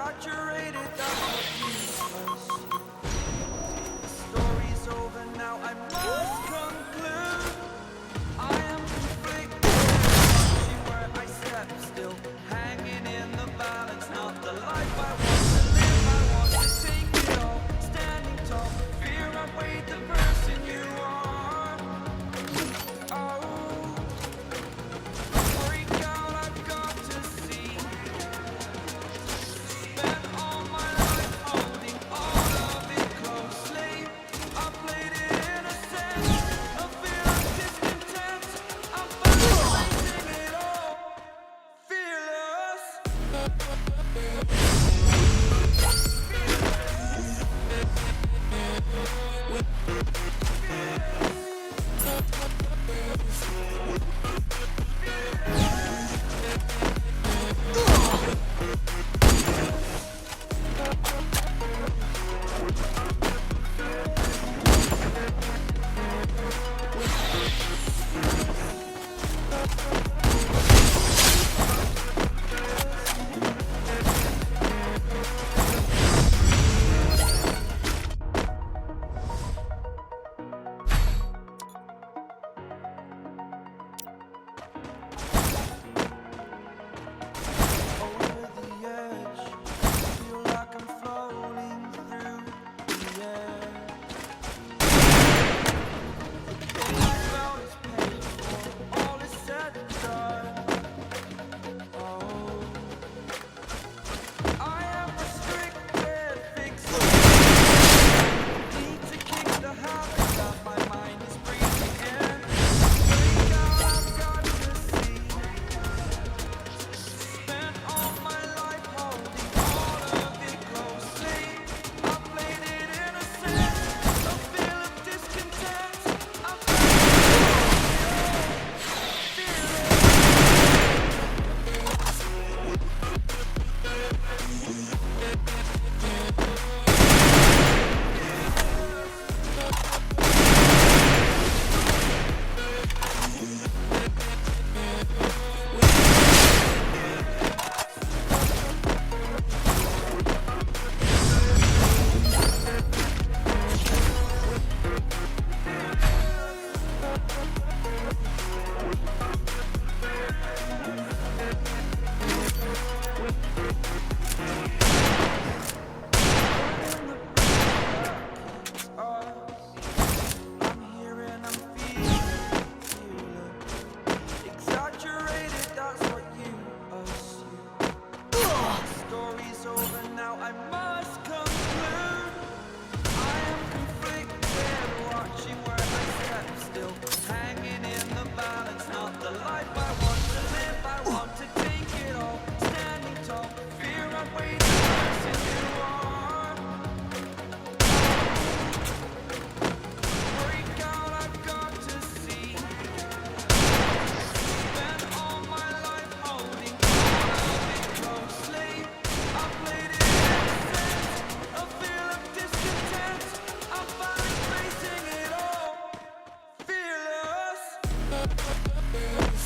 exaggerated, that's what you must. The story's over now, I must conclude. I am conflicted, watching where I step still, hanging in the balance, not the life I want to live. I want to take it all, standing tall, fear I weighed the person you are. Oh, freak out, I've got to see. Spent all my life holding all of it closely. I played it innocent, a feel of discontent. I'm finally facing it all, fearless. Over the edge, feel like I'm floating through the air. The pain I felt is paid for, all is said and done. Oh, I am restricted, fixed. Need to kick the habit that my mind is breathing in. Freak out, I've got to see. Spent all my life holding all of it closely. I played it innocent, a feel of discontent. I'm here and I'm feeling exaggerated, that's what you assume. The story's over now, I must conclude. I am conflicted, watching where I step still, hanging in the balance, not the life I want to live. I want to take it all, standing tall, fear I weighed the person you are. Freak out, I've got to see. Spent all my life holding all of it closely. I played it innocent, a feel of discontent. I'm finally facing it all, fearless. Fearless.